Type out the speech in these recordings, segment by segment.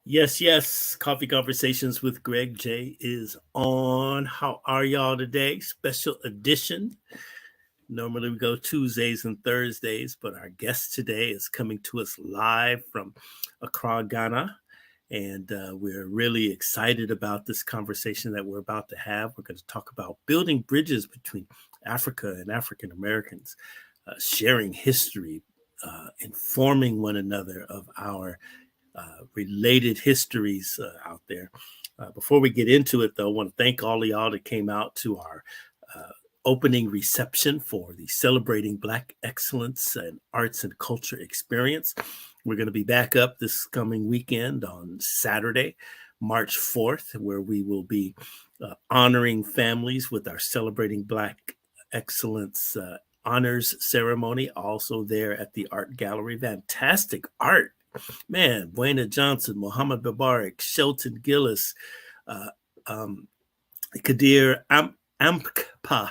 Yes, yes. Coffee Conversations with Greg J is on. How are y'all today? Special edition. Normally we go Tuesdays and Thursdays, but our guest today is coming to us live from Accra, Ghana. And we're really excited about this conversation that we're about to have. We're going to talk about building bridges between Africa and African Americans, sharing history, informing one another of our related histories out there. Before we get into it, though, I want to thank all of y'all that came out to our opening reception for the Celebrating Black Excellence and Arts and Culture Experience. We're going to be back up this coming weekend on Saturday, March 4th, where we will be honoring families with our Celebrating Black Excellence honors ceremony, also there at the Art Gallery. Fantastic art. Man, Buena Johnson, Muhammad Babarik, Shelton Gillis, Kadir Amkpa,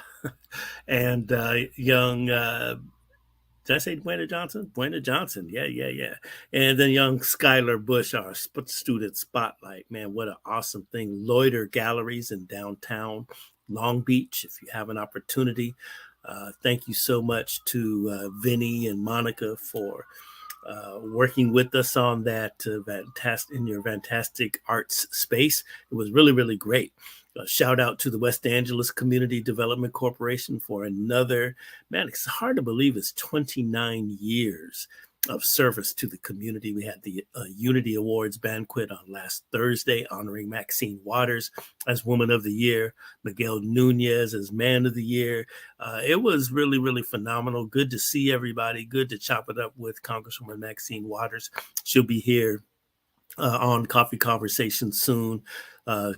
and young, did I say Buena Johnson? Buena Johnson, yeah. And then young Skylar Bush, our student spotlight. Man, what an awesome thing. Loiter Galleries in downtown Long Beach, if you have an opportunity. Thank you so much to Vinny and Monica for working with us on that in your fantastic arts space. It was really, really great. Shout out to the West Angeles Community Development Corporation for another, man, it's hard to believe it's 29 years of service to the community. We had the Unity Awards banquet on last Thursday, honoring Maxine Waters as Woman of the Year, Miguel Nunez as Man of the Year. It was really, really phenomenal. Good to see everybody. Good to chop it up with Congresswoman Maxine Waters. She'll be here on Coffee Conversation soon.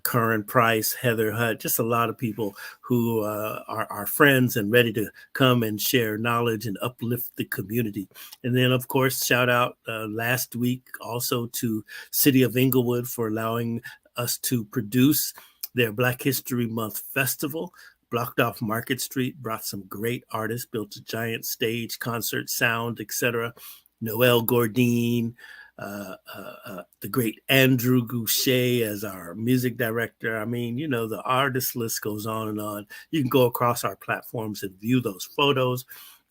Curran Price, Heather Hutt, just a lot of people who are friends and ready to come and share knowledge and uplift the community. And then, of course, shout out last week also to City of Inglewood for allowing us to produce their Black History Month Festival. Blocked off Market Street, brought some great artists, built a giant stage, concert sound, etc. Noel Gordine, the great Andrew Goucher as our music director. I mean, you know, the artist list goes on and on. You can go across our platforms and view those photos,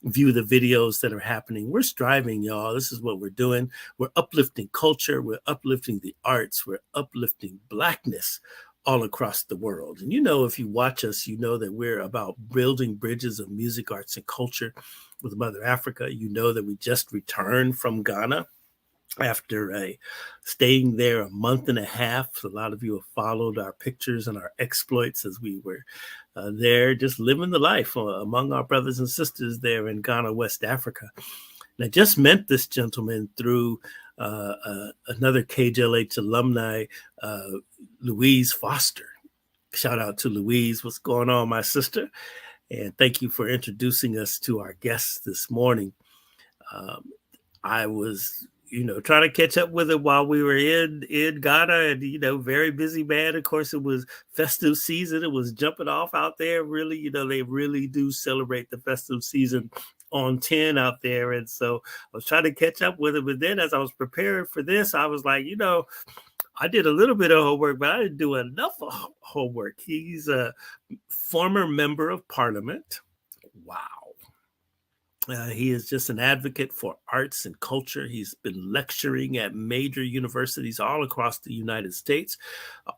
view the videos that are happening. We're striving, y'all. This is what we're doing. We're uplifting culture. We're uplifting the arts. We're uplifting Blackness all across the world. And, you know, if you watch us, you know that we're about building bridges of music, arts, and culture with Mother Africa. You know that we just returned from Ghana after staying there a month and a half. A lot of you have followed our pictures and our exploits as we were there, just living the life among our brothers and sisters there in Ghana, West Africa. And I just met this gentleman through another KJLH alumni, Louise Foster. Shout out to Louise. What's going on, my sister? And thank you for introducing us to our guests this morning. I was trying to catch up with it while we were in Ghana, and, very busy, man. Of course, it was festive season. It was jumping off out there. Really, they really do celebrate the festive season on 10 out there. And so I was trying to catch up with it. But then as I was preparing for this, I was like, I did a little bit of homework, but I didn't do enough homework. He's a former member of parliament. Wow. He is just an advocate for arts and culture. He's been lecturing at major universities all across the United States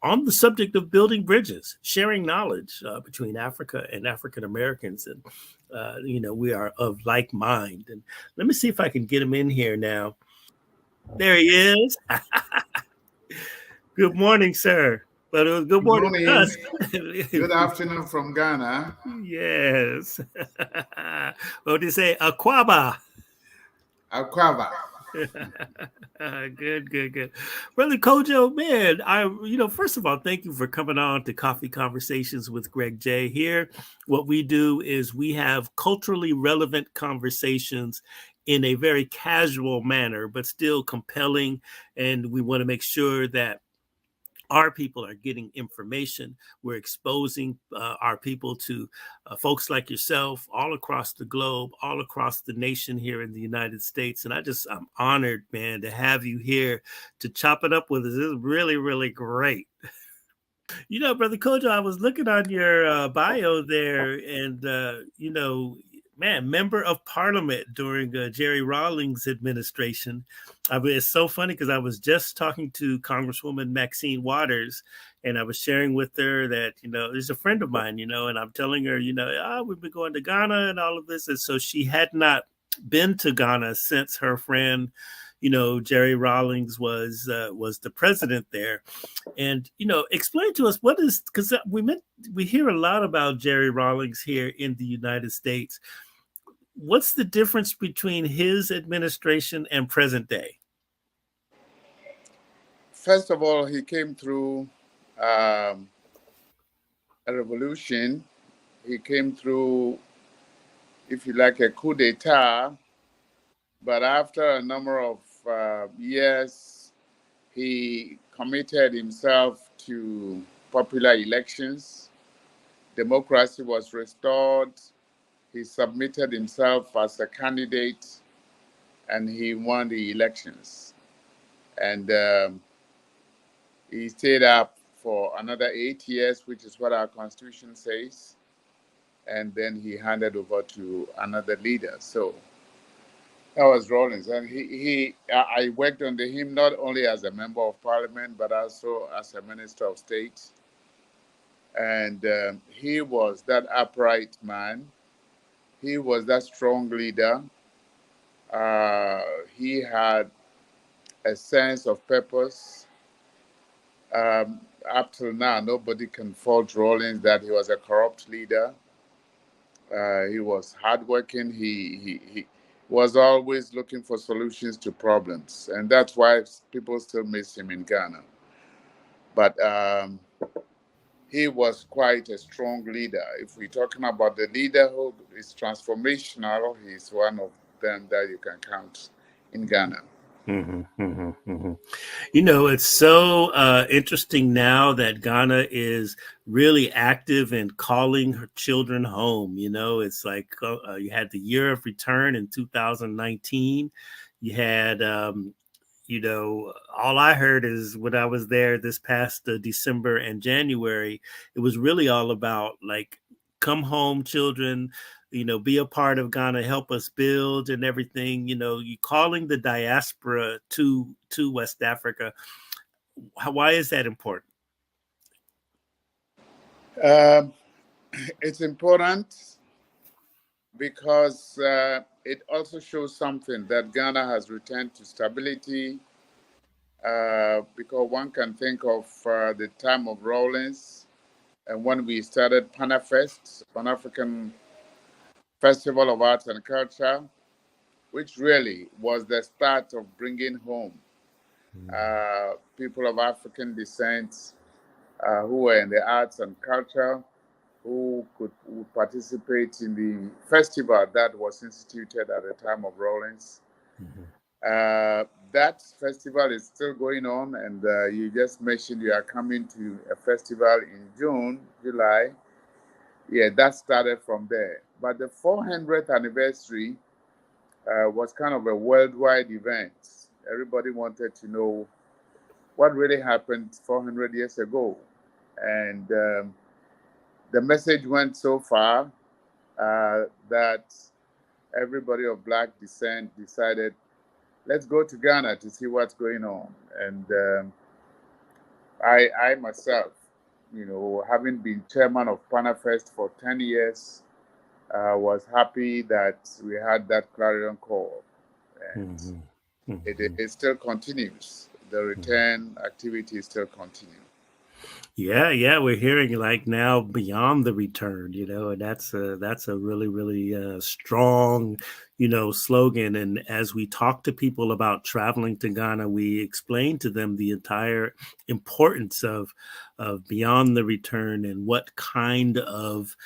on the subject of building bridges, sharing knowledge between Africa and African Americans. And, we are of like mind. And let me see if I can get him in here now. There he is. Good morning, sir. But it was good morning to us. Good afternoon from Ghana. Yes. What do you say? Akwaba. Akwaba. Good. Brother Kojo, man, first of all, thank you for coming on to Coffee Conversations with Greg J. Here, what we do is we have culturally relevant conversations in a very casual manner, but still compelling. And we want to make sure that our people are getting information. We're exposing our people to folks like yourself all across the globe, all across the nation here in the United States. And I'm honored, man, to have you here to chop it up with us. This is really, really great. Brother Kojo, I was looking on your bio there, and man, member of Parliament during Jerry Rawlings administration. It's so funny because I was just talking to Congresswoman Maxine Waters, and I was sharing with her that there's a friend of mine, and I'm telling her, we've been going to Ghana and all of this, and so she had not been to Ghana since her friend, Jerry Rawlings was the president there. And explain to us what is, because we hear a lot about Jerry Rawlings here in the United States. What's the difference between his administration and present day? First of all, he came through a revolution. He came through, if you like, a coup d'etat. But after a number of years, he committed himself to popular elections. Democracy was restored. He submitted himself as a candidate, and he won the elections. And he stayed up for another 8 years, which is what our Constitution says. And then he handed over to another leader. So that was Rawlings. And I worked under him not only as a member of Parliament, but also as a Minister of State. And he was that upright man. He was that strong leader. He had a sense of purpose. Up till now, nobody can fault Rawlings that he was a corrupt leader. He was hardworking. He was always looking for solutions to problems. And that's why people still miss him in Ghana. But he was quite a strong leader. If we're talking about the leader who is transformational, he's one of them that you can count in Ghana. Mm-hmm, mm-hmm, mm-hmm. It's so interesting now that Ghana is really active in calling her children home. It's like you had the year of return in 2019. You had, all I heard is when I was there this past December and January, it was really all about like, come home, children. Be a part of Ghana, help us build and everything. You calling the diaspora to West Africa. Why is that important? It's important because it also shows something that Ghana has returned to stability. Because one can think of the time of Rawlings and when we started Panafest, Pan-African Festival of Arts and Culture, which really was the start of bringing home people of African descent who were in the arts and culture, who could participate in the festival that was instituted at the time of Rawlings. Mm-hmm. That festival is still going on, and you just mentioned you are coming to a festival in June, July. Yeah, that started from there. But the 400th anniversary was kind of a worldwide event. Everybody wanted to know what really happened 400 years ago. And the message went so far that everybody of Black descent decided, let's go to Ghana to see what's going on. And I myself, having been chairman of Panafest for 10 years, was happy that we had that clarion call. And it still continues. The return activity still continues. Yeah, we're hearing like now beyond the return, and that's a really, really strong, slogan. And as we talk to people about traveling to Ghana, we explain to them the entire importance of beyond the return and what kind of,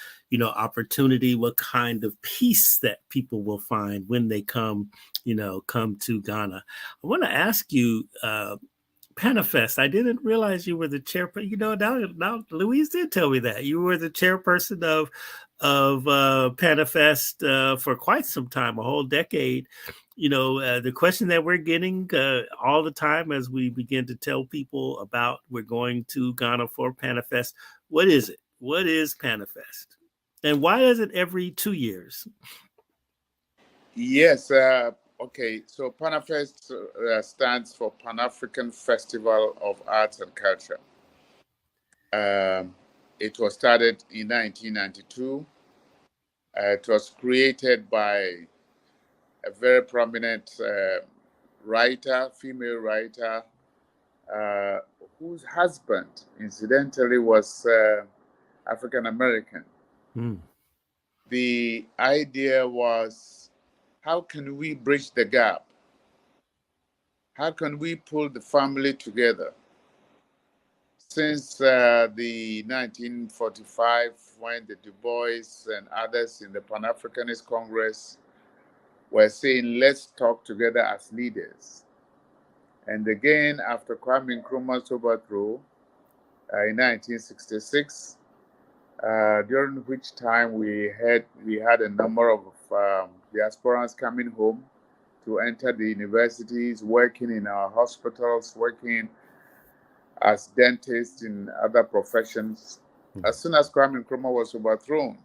opportunity, what kind of peace that people will find when they come to Ghana. I want to ask you, Panafest. I didn't realize you were the chairperson. Now Louise did tell me that you were the chairperson of Panafest for quite some time, a whole decade. The question that we're getting all the time as we begin to tell people about we're going to Ghana for Panafest. What is it? What is Panafest? And why is it every 2 years? Yes. Okay. So Panafest stands for Pan-African Festival of Arts and Culture. It was started in 1992. It was created by a very prominent writer, female writer, whose husband, incidentally, was African American. Mm. The idea was, how can we bridge the gap? How can we pull the family together? Since the 1945, when the Du Bois and others in the Pan-Africanist Congress were saying, let's talk together as leaders. And again, after Kwame Nkrumah's overthrow in 1966, during which time we had a number of diasporans coming home to enter the universities, working in our hospitals, working as dentists in other professions. As soon as Kwame Nkrumah was overthrown,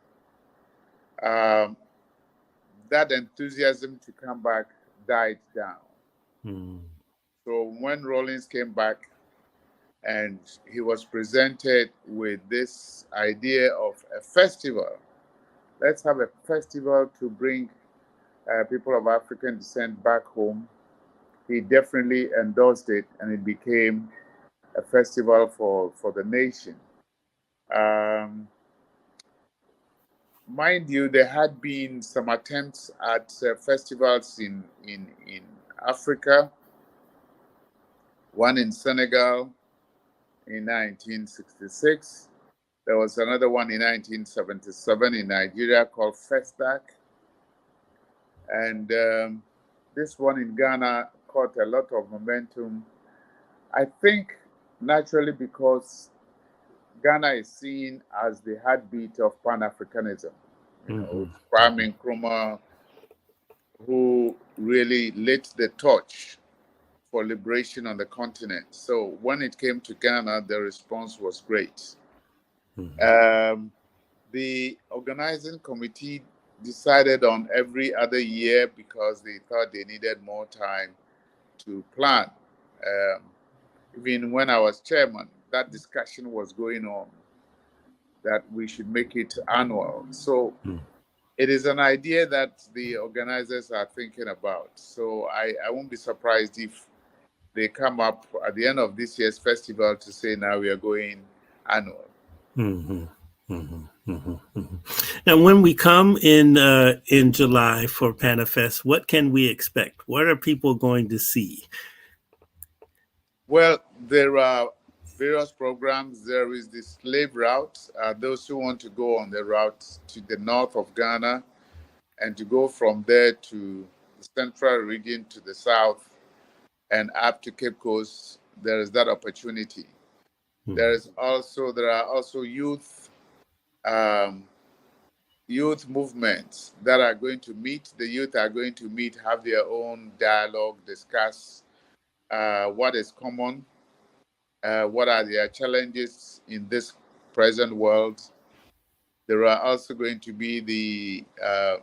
that enthusiasm to come back died down. So when Rawlings came back and he was presented with this idea of a festival, let's have a festival to bring people of African descent back home, he definitely endorsed it, and it became a festival for the nation. Mind you, there had been some attempts at festivals in Africa, one in Senegal in 1966. There was another one in 1977 in Nigeria called Festac. And this one in Ghana caught a lot of momentum. I think naturally because Ghana is seen as the heartbeat of Pan-Africanism. Kwame Nkrumah, who really lit the torch for liberation on the continent. So when it came to Ghana, the response was great. The organizing committee decided on every other year because they thought they needed more time to plan. Even when I was chairman, that discussion was going on that we should make it annual. So it is an idea that the organizers are thinking about. So I won't be surprised if they come up at the end of this year's festival to say now we are going annual. Now, when we come in July for Panafest, what can we expect? What are people going to see? Well, there are various programs. There is the slave route. Those who want to go on the route to the north of Ghana and to go from there to the central region to the south and up to Cape Coast, there is that opportunity. There are also youth movements that are going to meet. The youth are going to meet, have their own dialogue, discuss what is common, what are their challenges in this present world. There are also going to be the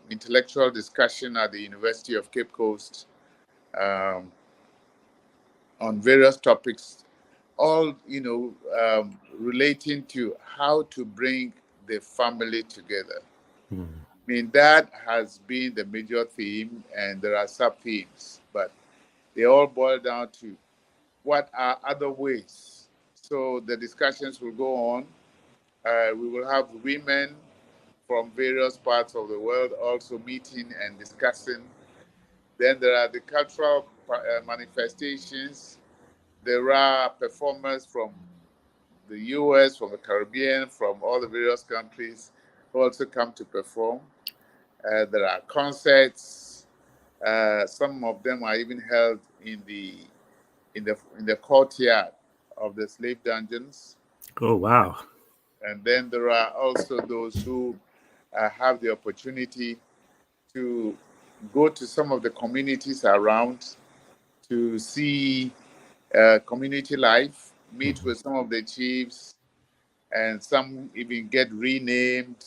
intellectual discussion at the University of Cape Coast on various topics, all relating to how to bring the family together. I mean, that has been the major theme, and there are sub-themes, but they all boil down to what are other ways. So the discussions will go on. We will have women from various parts of the world also meeting and discussing. Then there are the cultural manifestations. There are performers from the US, from the Caribbean, from all the various countries who also come to perform. There are concerts. Some of them are even held in the in the courtyard of the slave dungeons. Oh, wow. And then there are also those who have the opportunity to go to some of the communities around to see community life, meet with some of the chiefs, and some even get renamed.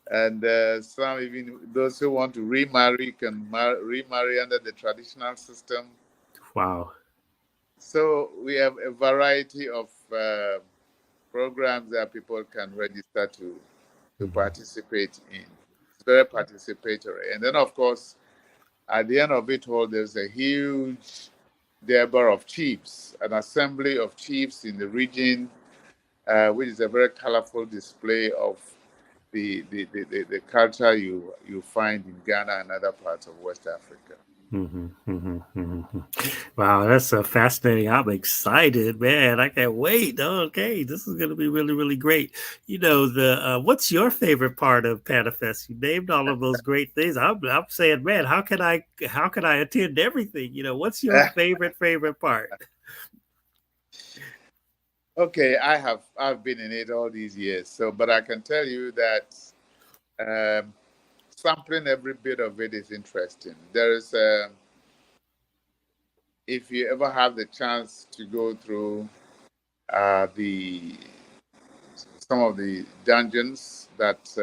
And some even those who want to remarry can remarry under the traditional system. Wow. So we have a variety of programs that people can register to participate in. It's very participatory. And then, of course, at the end of it all, there's a huge number of chiefs, an assembly of chiefs in the region, which is a very colorful display of the culture you find in Ghana and other parts of West Africa. Wow, that's fascinating. I'm excited, man. I can't wait. Okay, this is going to be really, really great. The what's your favorite part of Panafest? You named all of those great things. I'm saying, man, how can I attend everything? What's your favorite part? Okay, I've been in it all these years, but I can tell you that sampling every bit of it is interesting. There is if you ever have the chance to go through the some of the dungeons that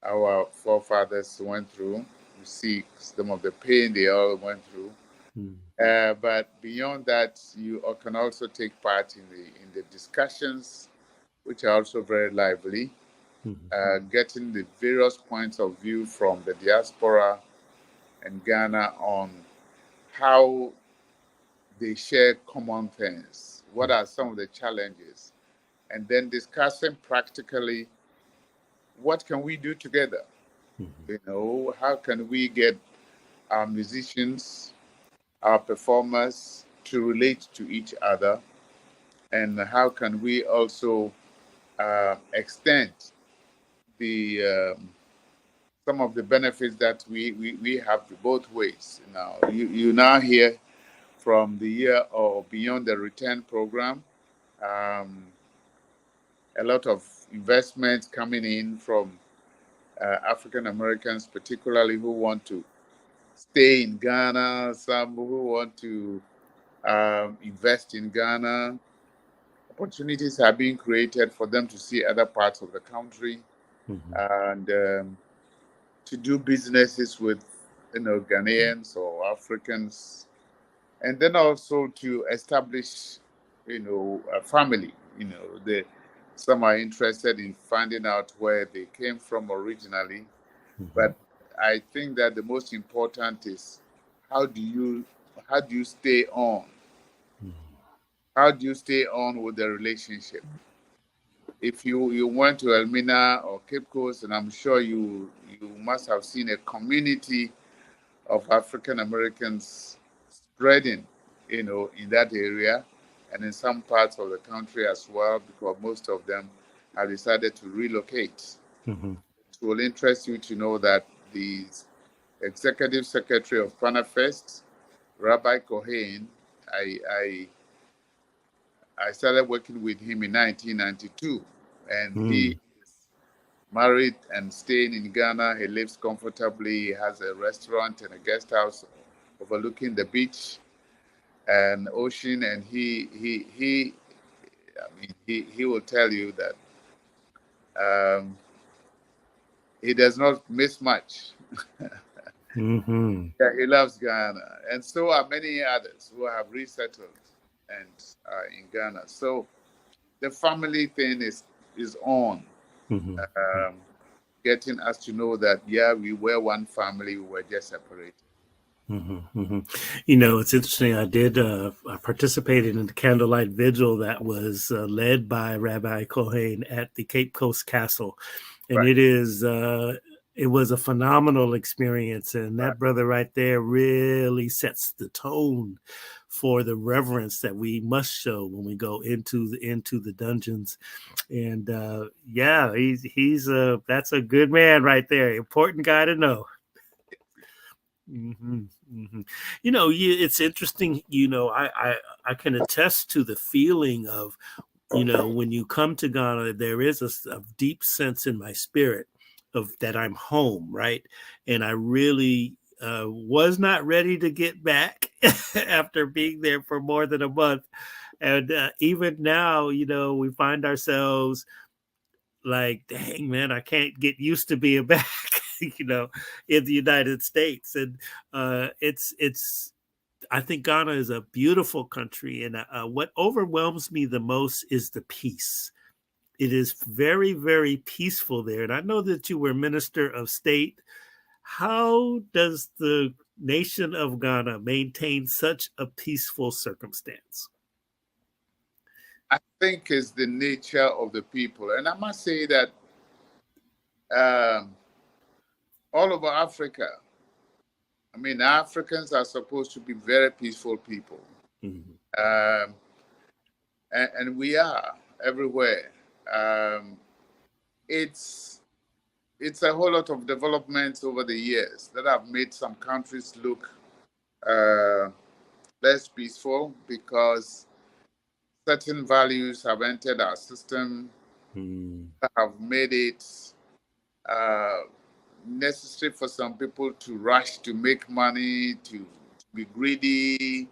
our forefathers went through, you see some of the pain they all went through. But beyond that, you can also take part in the discussions, which are also very lively. Getting the various points of view from the diaspora and Ghana on how they share common things. What are some of the challenges? And then discussing practically what can we do together? How can we get our musicians, our performers to relate to each other? And how can we also extend the some of the benefits that we have both ways? Now, you now hear from the year or beyond the return program, a lot of investments coming in from African Americans, particularly who want to stay in Ghana, some who want to invest in Ghana. Opportunities are being created for them to see other parts of the country and to do businesses with Ghanaians or Africans, and then also to establish a family. Some are interested in finding out where they came from originally, but I think that the most important is how do you stay on? How do you stay on with the relationship? If you went to Elmina or Cape Coast, and I'm sure you must have seen a community of African Americans spreading, in that area and in some parts of the country as well, because most of them have decided to relocate. It will interest you to know that the Executive Secretary of Panafest, Rabbi Cohen, I started working with him in 1992, and he is married and staying in Ghana. He lives comfortably. He has a restaurant and a guest house overlooking the beach and ocean, and he will tell you that he does not miss much. Yeah, he loves Ghana, and so are many others who have resettled and are in Ghana. So the family thing is on, getting us to know that we were one family, we were just separated. It's interesting. I participated in the candlelight vigil that was led by Rabbi Cohen at the Cape Coast Castle. And Right. it was a phenomenal experience. And that brother right there really sets the tone for the reverence that we must show when we go into the dungeons. And he's that's a good man right there. Important guy to know. Hmm. Hmm. It's interesting. I can attest to the feeling of, when you come to Ghana, there is a deep sense in my spirit of that I'm home, right? And I really was not ready to get back after being there for more than a month. And even now, we find ourselves like, dang, man, I can't get used to being back, in the United States. And it's I think Ghana is a beautiful country, and what overwhelms me the most is the peace. It is very, very peaceful there. And I know that you were Minister of State. How does the nation of Ghana maintain such a peaceful circumstance? I think it's the nature of the people. And I must say that um, all over Africa, I mean, Africans are supposed to be very peaceful people. Mm-hmm. Um, and we are everywhere. Um, it's it's a whole lot of developments over the years that have made some countries look uh, less peaceful because certain values have entered our system that have made it uh, necessary for some people to rush to make money, to be greedy.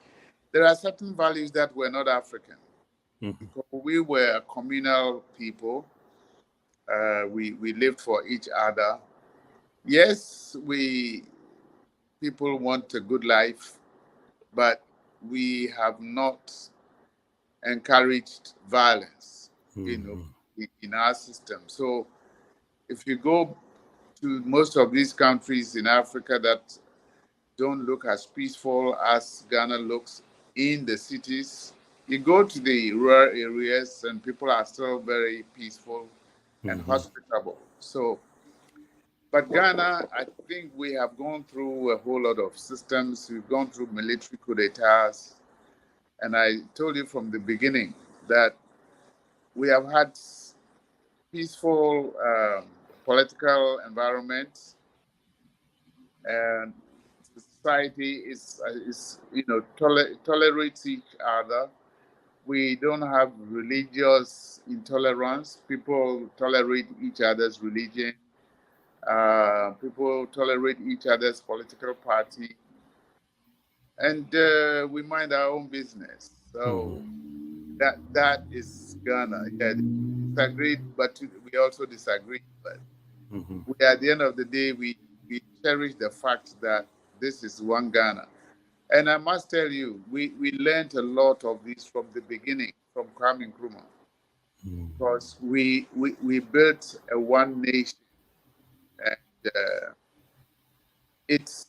There are certain values that were not African Mm-hmm. because we were a communal people. We lived for each other. Yes, we people want a good life, but we have not encouraged violence, Mm-hmm. in our system. So if you go to most of these countries in Africa that don't look as peaceful as Ghana looks in the cities, you go to the rural areas and people are still very peaceful and Mm-hmm. hospitable. So, but Ghana, I think we have gone through a whole lot of systems. We've gone through military coup d'etats. And I told you from the beginning that we have had peaceful political environment, and society is tolerates each other. We don't have religious intolerance. People tolerate each other's religion. People tolerate each other's political party, and we mind our own business. So that is Ghana. Yeah, disagreed, but we also disagree. But Mm-hmm. we, at the end of the day, we cherish the fact that this is one Ghana. And I must tell you, we learned a lot of this from the beginning, from Kwame Nkrumah, because we built a one nation, and it's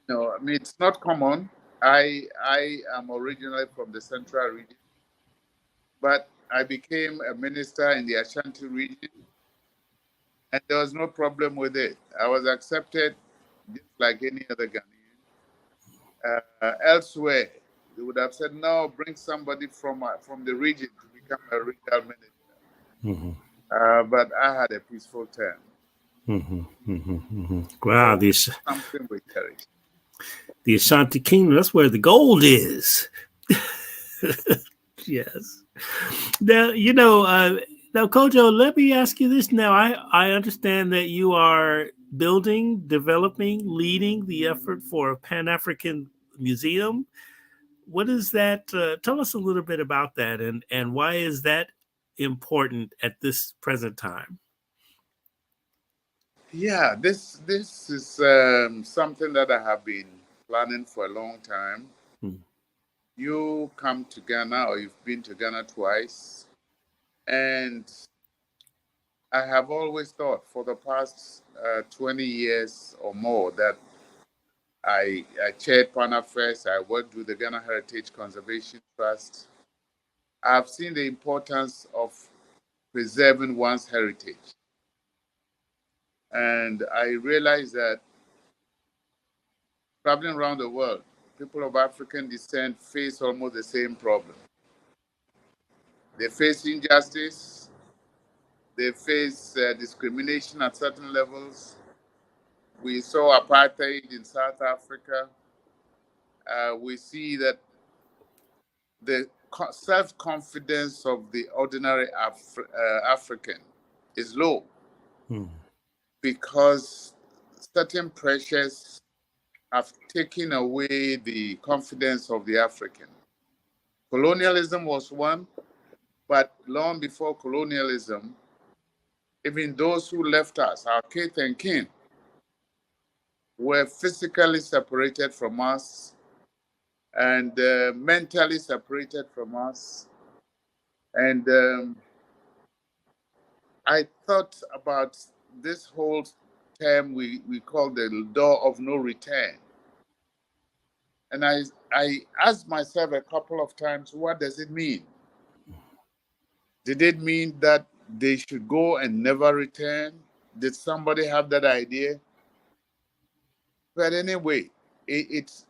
I mean it's not common. I am originally from the central region, but I became a minister in the Ashanti region, and there was no problem with it. I was accepted just like any other Ghanaian. Elsewhere, they would have said, no, bring somebody from the region to become a regional minister. Mm-hmm. But I had a peaceful term. Mm-hmm. Mm-hmm. Wow, So something we cherish. the Ashanti Kingdom, that's where the gold is. Yes. Now, now, Kojo, let me ask you this now. I understand that you are building, developing, leading the effort for a Pan African museum. What is that? Tell us a little bit about that, and why is that important at this present time? Yeah, this is something that I have been planning for a long time. Hmm. You come to Ghana, or you've been to Ghana twice, and I have always thought for the past 20 years or more that I chaired Panafest. I worked with the Ghana Heritage Conservation Trust. I've seen the importance of preserving one's heritage. And I realized that traveling around the world, people of African descent face almost the same problem. They face injustice, they face discrimination at certain levels, We saw apartheid in South Africa. We see that the self-confidence of the ordinary African is low Mm. because certain pressures have taken away the confidence of the African. Colonialism was one, but long before colonialism, even those who left us, our kith and kin, were physically separated from us and mentally separated from us. And I thought about this whole term we call the door of no return. And I asked myself a couple of times, what does it mean? Did it mean that they should go and never return? Did somebody have that idea? But anyway, it's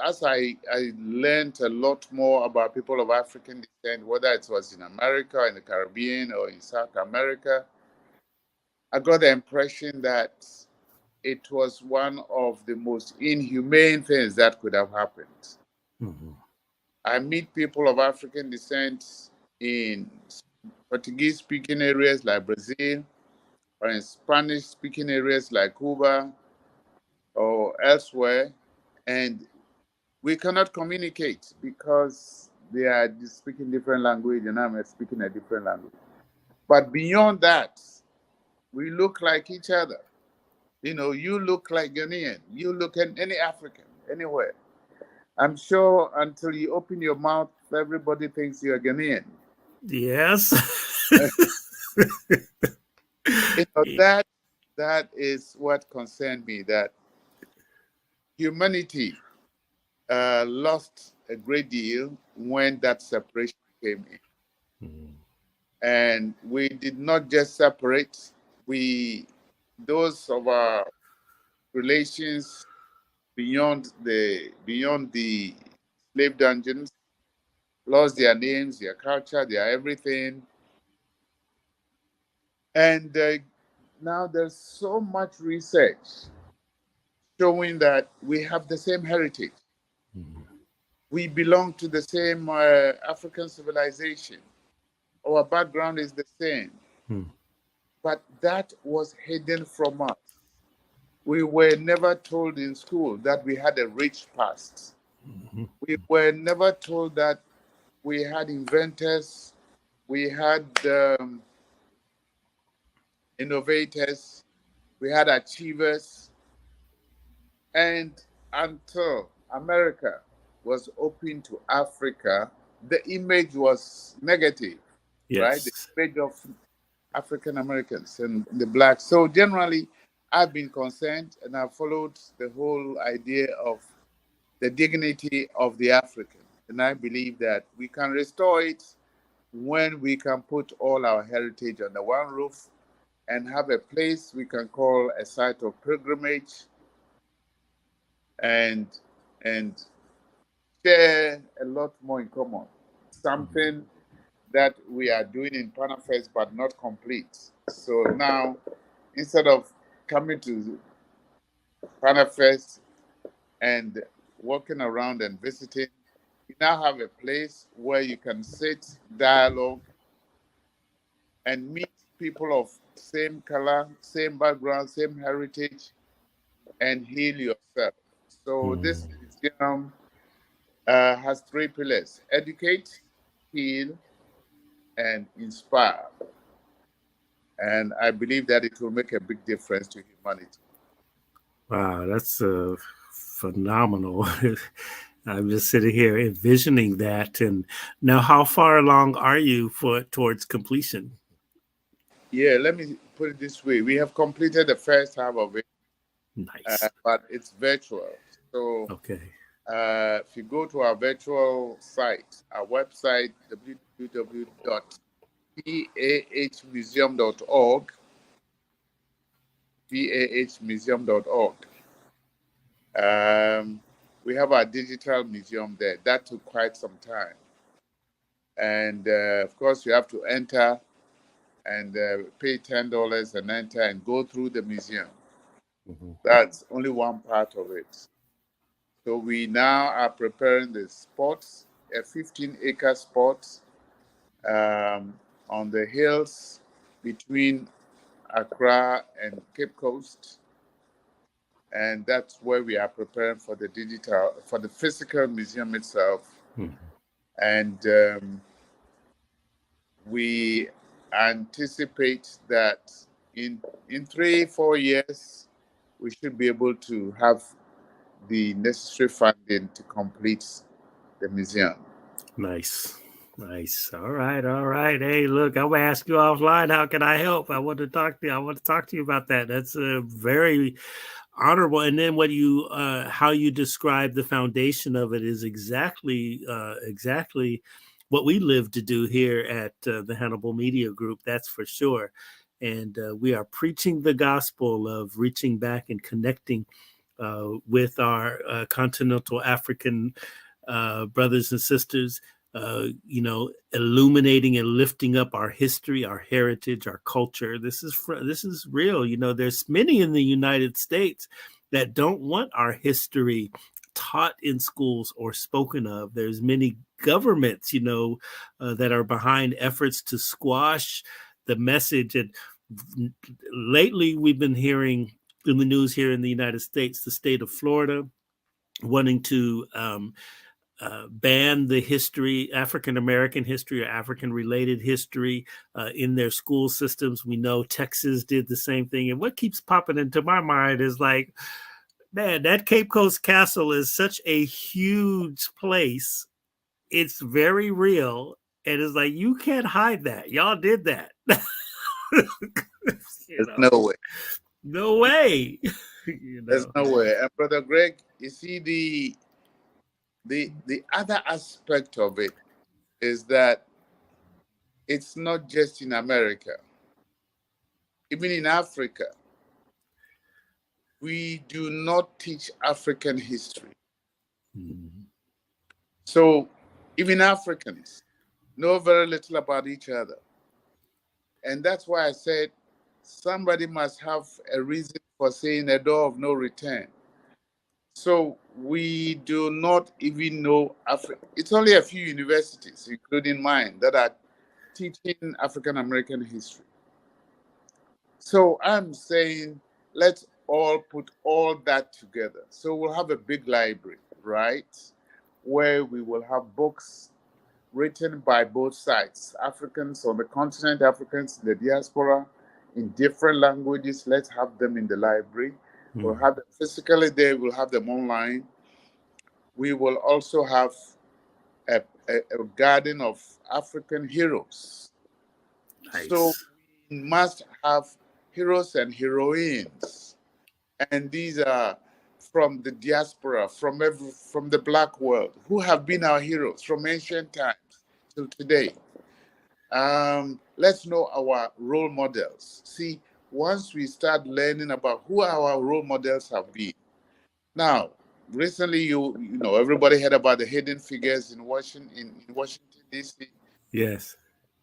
as I learned a lot more about people of African descent, whether it was in America, or in the Caribbean, or in South America, I got the impression that it was one of the most inhumane things that could have happened. Mm-hmm. I meet people of African descent in Portuguese speaking areas like Brazil, or in Spanish speaking areas like Cuba or elsewhere, and we cannot communicate because they are speaking different language and I'm speaking a different language. But beyond that, we look like each other. You know, you look like Ghanaian, you look at any African, anywhere. I'm sure until you open your mouth, everybody thinks you're Ghanaian. Yes. You know, that is what concerned me, that humanity lost a great deal when that separation came in. Mm. And we did not just separate, we, those of our relations beyond the slave dungeons, lost their names, their culture, their everything. And now there's so much research showing that we have the same heritage. Mm. We belong to the same African civilization. Our background is the same. Mm. But that was hidden from us. We were never told in school that we had a rich past. Mm-hmm. We were never told that we had inventors, we had innovators, we had achievers. And until America was open to Africa, the image was negative, right? The Yes. image of African Americans and the blacks. So generally, I've been concerned and I've followed the whole idea of the dignity of the African. And I believe that we can restore it when we can put all our heritage under one roof and have a place we can call a site of pilgrimage and and share a lot more in common. Something that we are doing in Panafest but not complete. So now, instead of coming to Panafest and walking around and visiting, you now have a place where you can sit, dialogue, and meet people of same color, same background, same heritage, and heal yourself. So this Mm. museum has three pillars: educate, heal, and inspire. And I believe that it will make a big difference to humanity. Wow, that's phenomenal. I'm just sitting here envisioning that. And now, how far along are you for towards completion? Yeah, let me put it this way. We have completed the first half of it, Nice. but it's virtual. So Okay. if you go to our virtual site, our website, www.pahmuseum.org, pahmuseum.org, we have our digital museum there. That took quite some time. And of course, you have to enter and pay $10 and enter and go through the museum. Mhm. That's only one part of it. So we now are preparing the spots, a 15-acre spot um, on the hills between Accra and Cape Coast, and that's where we are preparing for the physical museum itself. Mhm. And we anticipate that in 3-4 years we should be able to have the necessary funding to complete the museum. Nice. Nice. All right. All right. Hey, look, I'm gonna ask you offline. How can I help? I want to talk to you. I want to talk to you about that. That's a very honorable. And then what you, how you describe the foundation of it is exactly what we live to do here at the Hannibal Media Group. That's for sure. And we are preaching the gospel of reaching back and connecting with our continental African brothers and sisters, illuminating and lifting up our history, our heritage, our culture. This is real. There's many in the United States that don't want our history taught in schools or spoken of. There's many governments, that are behind efforts to squash the message. And lately, we've been hearing in the news here in the United States, the state of Florida wanting to ban the history, African American history or African related history in their school systems. We know Texas did the same thing. And what keeps popping into my mind is like, man, that Cape Coast Castle is such a huge place. It's very real. And it's like, you can't hide that. Y'all did that. you There's know, no way. no way. you There's know. no way. And Brother Greg, you see the other aspect of it is that it's not just in America. Even in Africa, we do not teach African history. Mhm. So even Africans know very little about each other. And that's why I said somebody must have a reason for saying a door of no return. So we do not even know Africa. It's only a few universities, including mine, that are teaching African American history. So I'm saying let's all put all that together. So we'll have a big library, right? Where we will have books written by both sides, Africans on the continent, Africans in the diaspora, in different languages. Let's have them in the library. We'll Mhm. have them physically there, we'll have them online. We will also have a garden of African heroes. So Nice. we must have heroes and heroines. And these are from the diaspora, from the black world, who have been our heroes from ancient times till today. Let's know our role models. See, once we start learning about who our role models have been. Now, recently, you know everybody heard about the hidden figures in Washington D.C. Yes.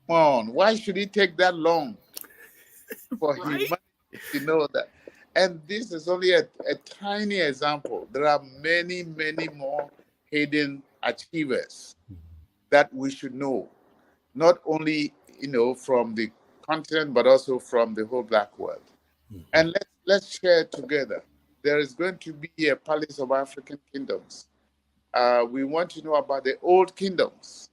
Come on, why should it take that long for Right? humanity to know that? And this is only a tiny example. There are many, many more hidden achievers that we should know, not only from the continent but also from the whole black world. Mhm. And let's share together. There is going to be a palace of African kingdoms. We want to know about the old kingdoms.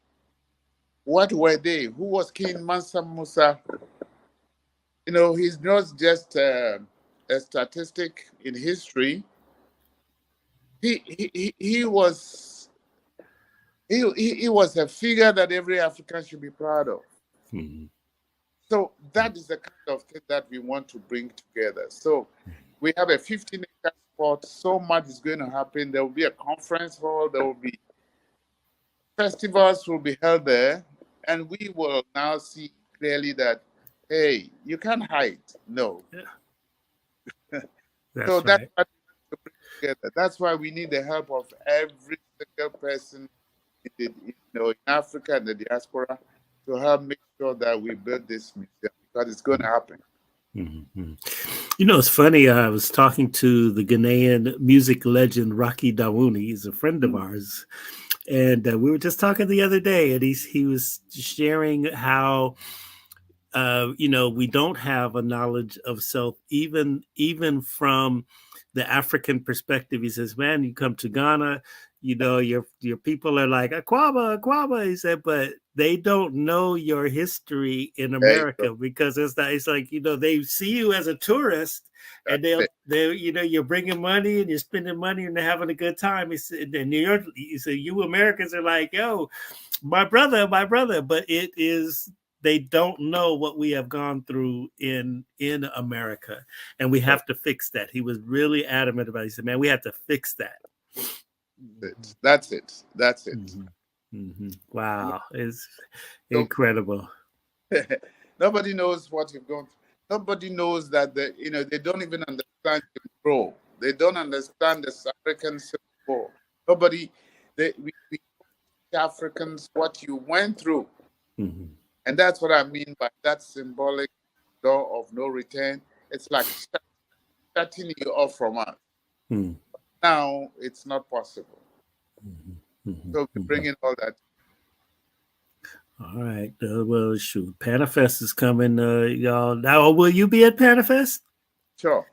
What were they? Who was King Mansa Musa? He's not just a statistic in history. He was he was a figure that every African should be proud of. Mhm. So that is the kind of thing that we want to bring together. So we have a 15-acre spot. So much is going to happen. There will be a conference hall. There will be festivals will be held there, and we will now see clearly that hey, you can't hide. No. Yeah, So that's that's right. what we want to bring together. That's why we need the help of every single person in Africa and the diaspora to help make sure that we build this museum because it's going to happen. Mm-hmm. You know, it's funny. I was talking to the Ghanaian music legend Rocky Dawuni. He's a friend of ours, and we were just talking the other day, and he was sharing how we don't have a knowledge of self, even from the African perspective. He says, "Man, you come to Ghana, your people are like Aquaba, Aquaba." He said, but they don't know your history in There you go. America because it's like they see you as a tourist. That's And it. you're bringing money and you're spending money and they're having a good time. He said, in New York, he said, you Americans are like, yo, my brother, but it is they don't know what we have gone through in America, and we So have to fix that. He was really adamant about it. He said, "Man, we have to fix that." it. That's it. That's it. Mm-hmm. Mm-hmm. Wow, it's So incredible. nobody knows what you've gone through. Nobody knows that they don't even understand Jim Crow. They don't understand the African Civil War. Nobody we teach Africans what you went through. Mm-hmm. And that's what I mean by that symbolic door of no return. It's like shutting you off from us. Mm-hmm. Now it's not possible. Mm-hmm. So we're Mm-hmm. bringing all that. All right. Well, shoot, Panafest is coming, y'all. Now, will you be at Panafest? Sure.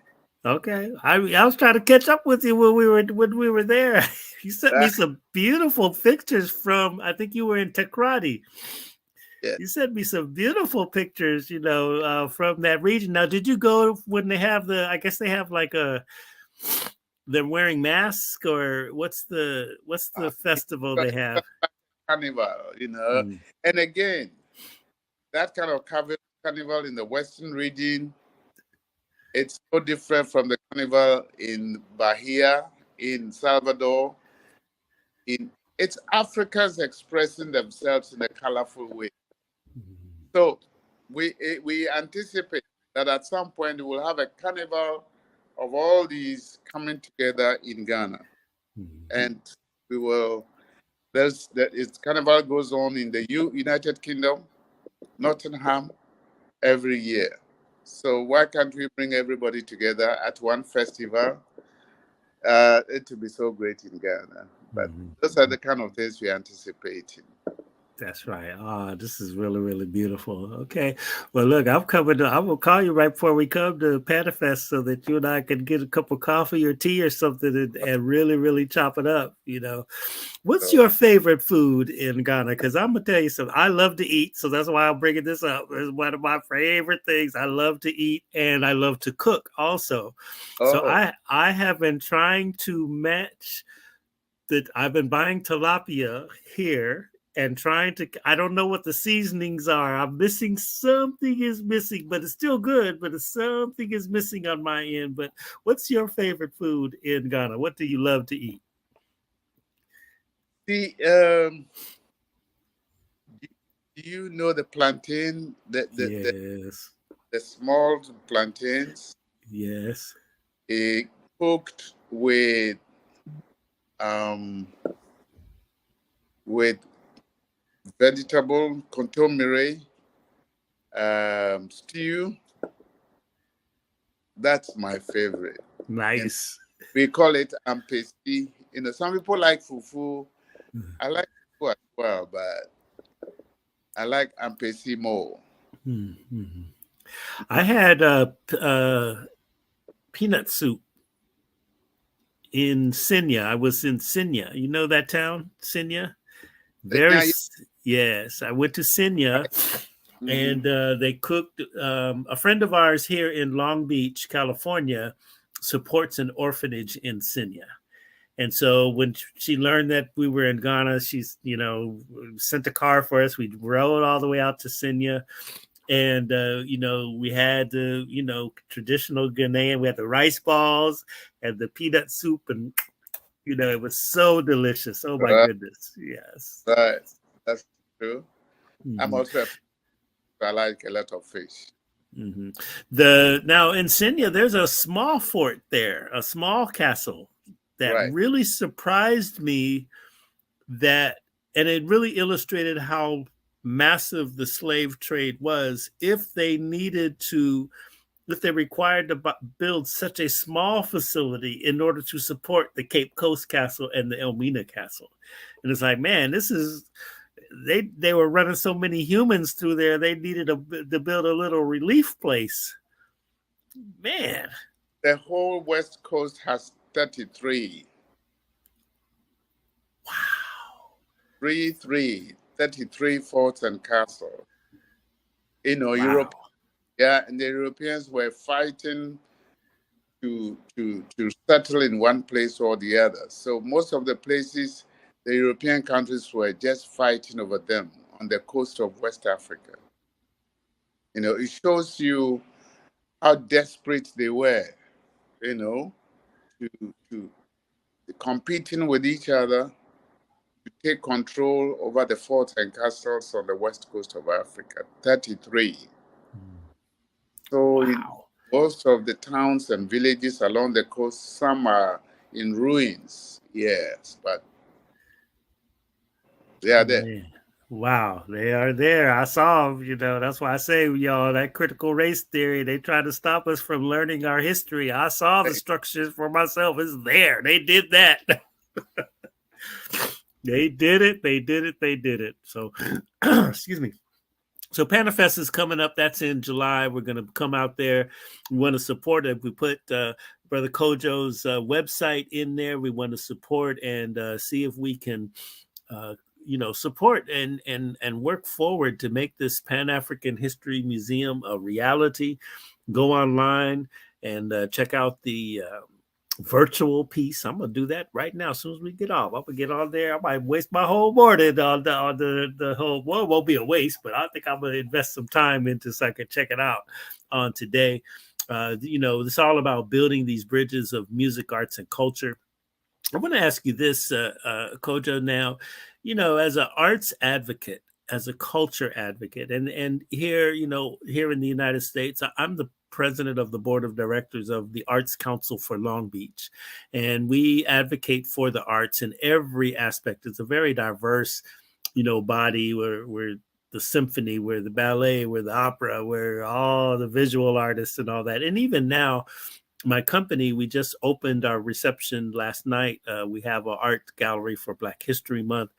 Okay, I was trying to catch up with you when we were there. You sent me some beautiful pictures from. I think you were in Takrady. Yeah. You sent me some beautiful pictures, from that region. Now, did you go when they have the? I guess they have like a. They're wearing masks, or what's the festival But they it's have? just like carnival. Mm, And again, that kind of carnival in the Western region, it's so different from the carnival in Bahia, in Salvador. It's Africans expressing themselves in a colorful way. So we anticipate that at some point we'll have a carnival of all these coming together in Ghana, mm, and we will. Its carnival goes on in the United Kingdom, Nottingham, every year. So why can't we bring everybody together at one festival? It would be so great in Ghana. But mm. those are the kind of things we're anticipating. That's right. Ah, this is really, really beautiful. Okay. Well, look, I'm coming to, I will call you right before we come to Panafest so that you and I can get a cup of coffee or tea or something and really, really chop it up. What's So, your favorite food in Ghana? Because I'm going to tell you something. I love to eat. So that's why I'm bringing this up. It's one of my favorite things. I love to eat and I love to cook also. So oh, I have been trying to match that. I've been buying tilapia here and trying to. I don't know what the seasonings are. I'm missing something is missing, but it's still good. But something is missing on my end. But what's your favorite food in Ghana? What do you love to eat? see, do you know the plantain, Yes, the small plantains, yes. cooked um, with vegetable contomere stew? That's my favorite. And Nice. we call it ampesi. Some people like fufu. I like fufu as well, but I like ampesi more. Mm-hmm. I had peanut soup in Sinya. I was in Sinya. You know that town, Sinya? Very, Yeah, yeah, yes. I went to Sinya right. Mm-hmm. and they cooked. A friend of ours here in Long Beach, California, supports an orphanage in Sinya. And so when she learned that we were in Ghana, she's, sent a car for us. We rode all the way out to Sinya. And, we had the, traditional Ghanaian, we had the rice balls and the peanut soup. And, it was so delicious. Oh, my Right, goodness. Yes. right. Yes. That's true. I'm Mm-hmm. also I like a lot of fish. Mm-hmm. Now in Sinya, there's a small fort there, a small castle that Right. really surprised me. That and it really illustrated how massive the slave trade was. If they needed to if they're required to build such a small facility in order to support the Cape Coast Castle and the Elmina Castle? And it's like, man, this is they were running so many humans through there. They needed to build a little relief place. Man, The whole West Coast has 33. wow. 33 forts and castles. Wow. Europe, yeah, and the Europeans were fighting to settle in one place or the other. So most of the places, the European countries were just fighting over them on the coast of West Africa. It shows you how desperate they were, to competing with each other to take control over the forts and castles on the west coast of Africa. 33. So in Wow. most of the towns and villages along the coast, some are in ruins, yes, but they are there. Man. Wow, they are there. I saw them, that's why I say, y'all, that critical race theory, they try to stop us from learning our history. I saw the structures for myself. It's there. They did that. They did it. They did it. They did it. So, excuse me. So Panafest is coming up. That's in July. We're going to come out there. We want to support it. We put Brother Kojo's website in there. We want to support and see if we can, support and work forward to make this Pan-African History Museum a reality. Go online and check out the virtual piece. I'm gonna do that right now as soon as we get off. I'm gonna get on there. I might waste my whole morning on the whole. Well, it won't be a waste, but I think I'm gonna invest some time into so I can check it out on today. It's all about building these bridges of music, arts, and culture. I want to ask you this, Kojo. Now, as an arts advocate, as a culture advocate, and here, here in the United States, I'm the president of the board of directors of the Arts Council for Long Beach, and we advocate for the arts in every aspect. It's a very diverse, body. We're the symphony, we're the ballet, we're the opera, we're all the visual artists and all that, and even now my company, we just opened our reception last night. We have an art gallery for Black History Month.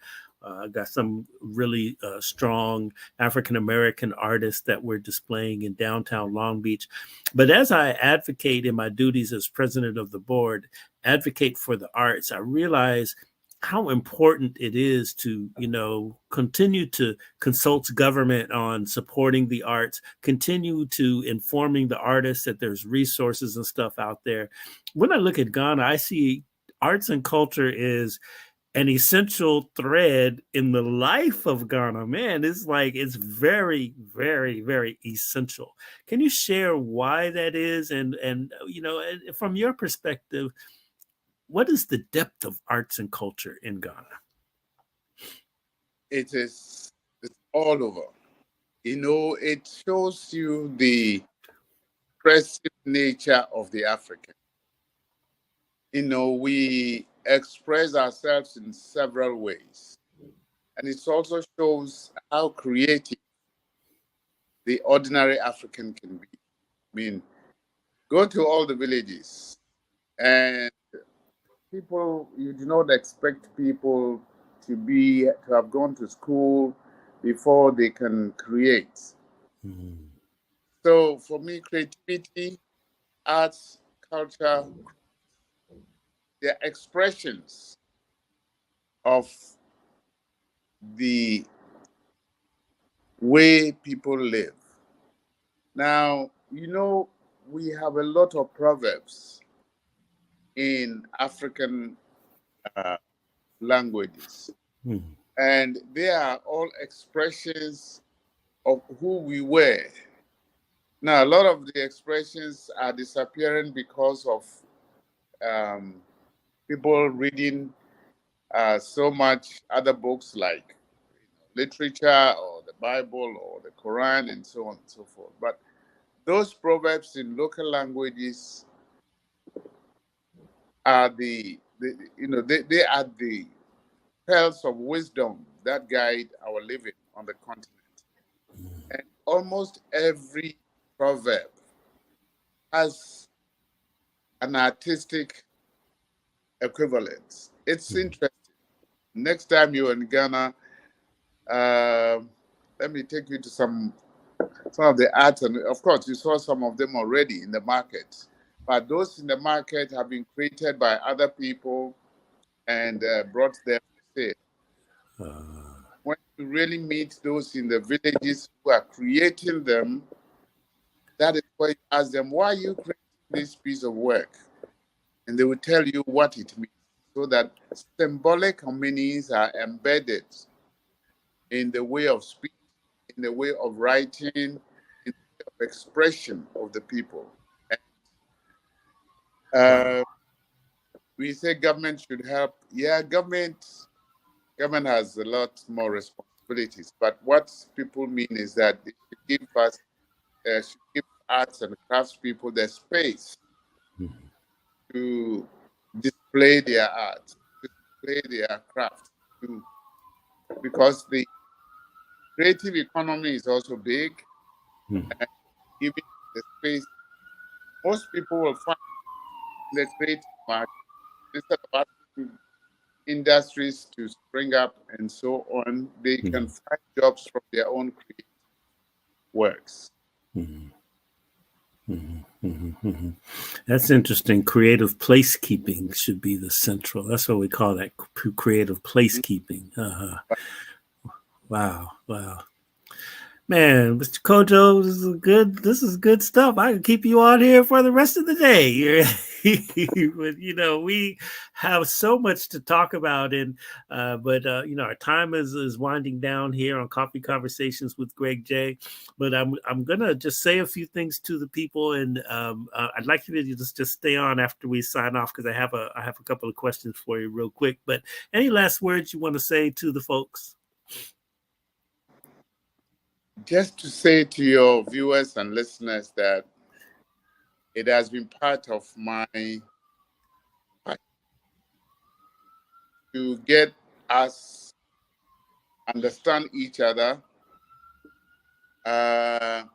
Got some really strong African American artists that we're displaying in downtown Long Beach. But as I advocate in my duties as president of the board, advocate for the arts, I realize how important it is to, continue to consult government on supporting the arts, continue to informing the artists that there's resources and stuff out there. When I look at Ghana, I see arts and culture is an essential thread in the life of Ghana. Man, it's very, very, very essential. Can you share why that is? And from your perspective, what is the depth of arts and culture in Ghana? It's all over. It shows you the expressive nature of the African. We express ourselves in several ways. And it also shows how creative the ordinary African can be. I mean, go to all the villages and you do not expect people to have gone to school before they can create. Mm-hmm. So for me, creativity, arts, culture, they're expressions of the way people live. Now, we have a lot of proverbs in African languages, Mm-hmm. and they are all expressions of who we were. Now, a lot of the expressions are disappearing because of people reading so much other books like literature or the Bible or the Quran and so on and so forth. But those proverbs in local languages are they are the pearls of wisdom that guide our living on the continent. And almost every proverb has an artistic equivalent. It's interesting. Next time you're in Ghana, let me take you to some of the art, and of course you saw some of them already in the market. But those in the market have been created by other people and brought there for sale. When you really meet those in the villages who are creating them, that is where you ask them, why are you creating this piece of work? And they will tell you what it means, so that symbolic meanings are embedded in the way of speech, in the way of writing, in the way of expression of the people. And, Wow. we say government should help. Yeah, government has a lot more responsibilities. But what people mean is that they should give us, should give arts and crafts people the space to display their art, to display their craft, to, because the creative economy is also big, and giving the space, most people will find in the creative market instead of asking industries to spring up and so on, they can find jobs from their own creative works. That's interesting. Creative placekeeping should be the central. That's what we call that, creative placekeeping. Wow. Man, Mr. Kojo, this is good stuff. I can keep you on here for the rest of the day. But we have so much to talk about, and but our time is winding down here on Coffee Conversations with Greg J. But I'm gonna just say a few things to the people, and I'd like you to just stay on after we sign off, because I have a couple of questions for you real quick. But any last words you want to say to the folks? Just to say to your viewers and listeners that it has been part of my to get us understand each other. I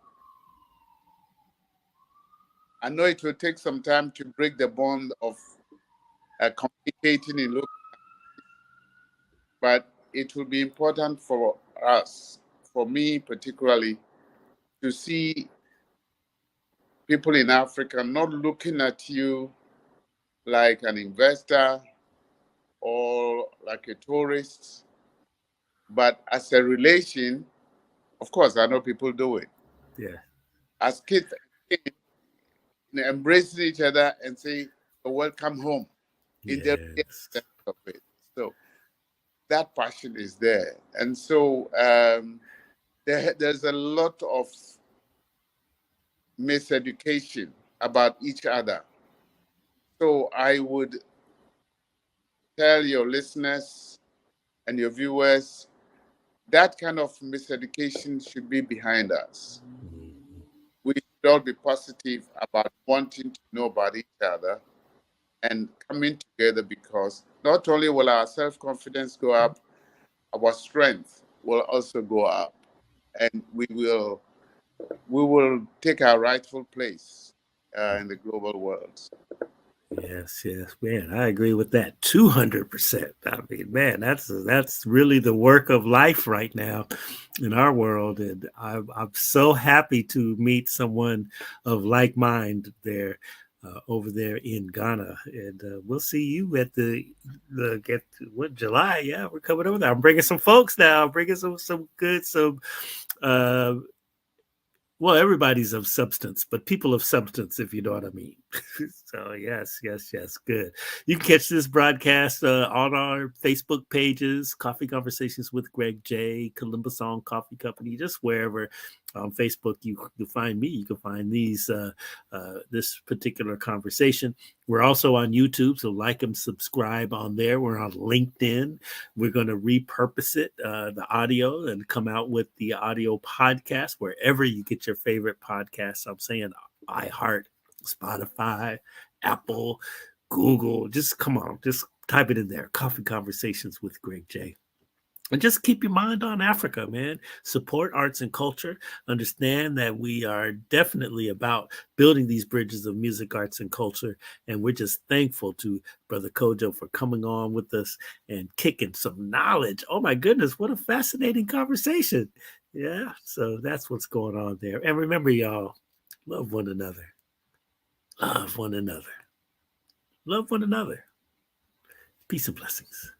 know it will take some time to break the bond of communicating in local, but it will be important for us, for me particularly, to see people in Africa not looking at you like an investor or like a tourist, but as a relation. Of course, I know people do it. Yeah. As kids, embracing each other and say, welcome home, in the Yes. sense of it. So that passion is there. And so there's a lot of miseducation about each other. So I would tell your listeners and your viewers that kind of miseducation should be behind us. We should all be positive about wanting to know about each other and coming together, because not only will our self-confidence go up, our strength will also go up, and we will take our rightful place in the global world. Yes, man, I agree with that 200%. I mean, man, that's really the work of life right now in our world, and I'm so happy to meet someone of like mind there. Over there in Ghana, and we'll see you at the July. Yeah, we're coming over there. I'm bringing some folks now. I'm bringing some good uh, well, everybody's of substance, but people of substance, if you know what I mean. So yes, good. You can catch this broadcast on our Facebook pages, Coffee Conversations with Greg J, Columbus Song Coffee Company, just wherever on Facebook you can find me. You can find this particular conversation. We're also on YouTube, so like and subscribe on there. We're on LinkedIn. We're going to repurpose it, the audio, and come out with the audio podcast wherever you get your favorite podcasts. I'm saying iHeart, Spotify, Apple, Google. Just come on, just type it in there. Coffee Conversations with Greg J. And just keep your mind on Africa, man. Support arts and culture. Understand that we are definitely about building these bridges of music, arts, and culture. And we're just thankful to Brother Kojo for coming on with us and kicking some knowledge. Oh my goodness, what a fascinating conversation. Yeah, so that's what's going on there. And remember, y'all, love one another. Love one another. Love one another. Peace and blessings.